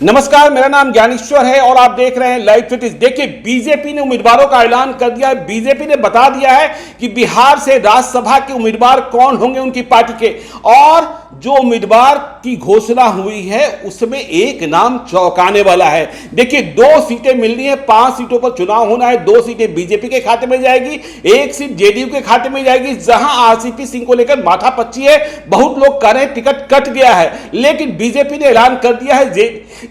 नमस्कार, मेरा नाम ज्ञानेश्वर है और आप देख रहे हैं लाइव फिटिस। देखिए, बीजेपी ने उम्मीदवारों का ऐलान कर दिया है। बीजेपी ने बता दिया है कि बिहार से राज्यसभा के उम्मीदवार कौन होंगे उनकी पार्टी के, और जो उम्मीदवार की घोषणा हुई है उसमें एक नाम चौंकाने वाला है। देखिए, 2 सीटें मिलनी है, 5 सीटों पर चुनाव होना है। 2 सीटें बीजेपी के खाते में जाएगी, 1 सीट जेडीयू के खाते में जाएगी। जहां आरसीपी सिंह को लेकर माथापच्ची है, बहुत लोग कह रहे हैं टिकट कट गया है, लेकिन बीजेपी ने ऐलान कर दिया है।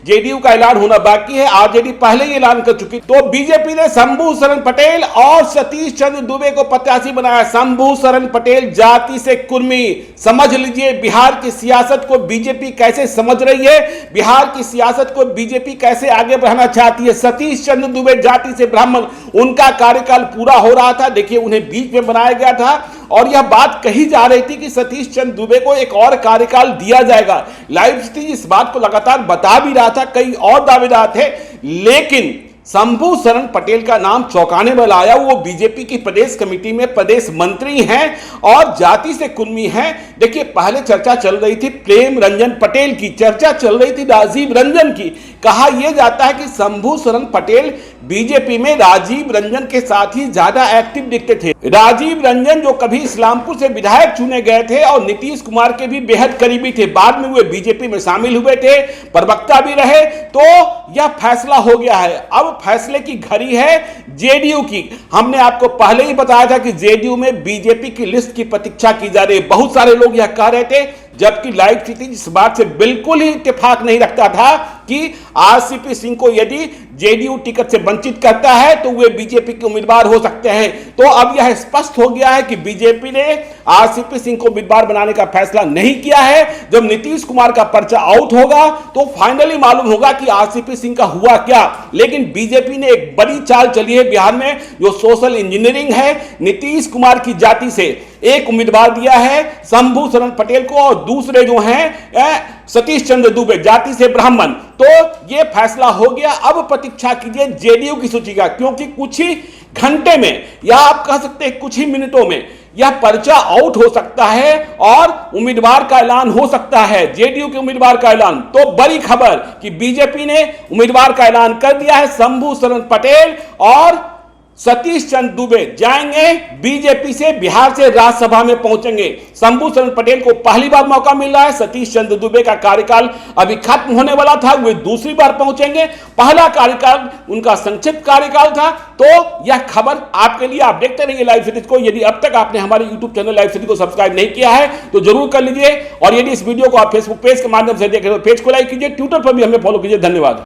जेडीयू का ऐलान होना बाकी है, आरजेडी पहले ही ऐलान कर चुकी। तो बीजेपी ने शंभू शरण पटेल और सतीश चंद्र दुबे को प्रत्याशी बनाया। शंभू शरण पटेल जाति से कुर्मी। समझ लीजिए बिहार की सियासत को बीजेपी कैसे समझ रही है, बिहार की सियासत को बीजेपी कैसे आगे बढ़ाना चाहती है। सतीश चंद्र दुबे जाति से ब्राह्मण, उनका कार्यकाल पूरा हो रहा था। देखिए, उन्हें बीच में बनाया गया था और यह बात कही जा रही थी कि सतीश चंद्र दुबे को एक और कार्यकाल दिया जाएगा। लाइव स्ट्रीम इस बात को लगातार बता भी रहा था, कई और दावेदार थे, लेकिन शंभू शरण पटेल का नाम चौंकाने वाला आया। वो बीजेपी की प्रदेश कमेटी में प्रदेश मंत्री हैं और जाति से कुर्मी हैं। देखिए, पहले चर्चा चल रही थी प्रेम रंजन पटेल की, चर्चा चल रही थी राजीव रंजन की। कहा यह जाता है कि शंभू शरण पटेल बीजेपी में राजीव रंजन के साथ ही ज्यादा एक्टिव दिखते थे। राजीव रंजन जो कभी इस्लामपुर से विधायक चुने गए थे और नीतीश कुमार के भी बेहद करीबी थे, बाद में वे बीजेपी में शामिल हुए थे, प्रवक्ता भी रहे। तो यह फैसला हो गया है। अब फैसले की घड़ी है जेडीयू की। हमने आपको पहले ही बताया था कि जेडीयू में बीजेपी की लिस्ट की प्रतीक्षा की जा रही है। बहुत सारे लोग यह कह रहे थे, जबकि लाइव स्थिति इस बात से बिल्कुल ही इत्तेफाक नहीं रखता था कि आरसीपी सिंह को यदि जेडीयू टिकट से वंचित करता है तो वे बीजेपी के उम्मीदवार हो सकते हैं। तो अब यह स्पष्ट हो गया है कि बीजेपी ने आरसीपी सिंह को उम्मीदवार बनाने का फैसला नहीं किया है। जब नीतीश कुमार का पर्चा आउट होगा तो फाइनली मालूम होगा कि आरसीपी सिंह का हुआ क्या। लेकिन बीजेपी ने एक बड़ी चाल चली है बिहार में, जो सोशल इंजीनियरिंग है। नीतीश कुमार की जाति से एक उम्मीदवार दिया है शंभू शरण पटेल को, और दूसरे जो हैं सतीश चंद्र दुबे जाति से ब्राह्मण। तो यह फैसला हो गया। अब प्रतीक्षा कीजिए जेडीयू की सूची का, क्योंकि कुछ ही घंटे में या आप कह सकते हैं कुछ ही मिनटों में यह पर्चा आउट हो सकता है और उम्मीदवार का ऐलान हो सकता है, जेडीयू के उम्मीदवार का ऐलान। तो बड़ी खबर कि बीजेपी ने उम्मीदवार का ऐलान कर दिया है। शंभू शरण पटेल और सतीश चंद्र दुबे जाएंगे बीजेपी से, बिहार से राज्यसभा में पहुंचेंगे। शंभू शरण पटेल को पहली बार मौका मिल रहा है। सतीश चंद्र दुबे का कार्यकाल अभी खत्म होने वाला था, वे दूसरी बार पहुंचेंगे। पहला कार्यकाल उनका संक्षिप्त कार्यकाल था। तो यह खबर आपके लिए, आप देखते रहिए लाइव सिटीज को। यदि अब तक आपने हमारे यूट्यूब चैनल लाइव सिटी को सब्सक्राइब नहीं किया है तो जरूर कर लीजिए, और यदि इस वीडियो को आप फेसबुक पेज के माध्यम से देख रहे हो, पेज को लाइक कीजिए, ट्विटर पर भी हमें फॉलो कीजिए। धन्यवाद।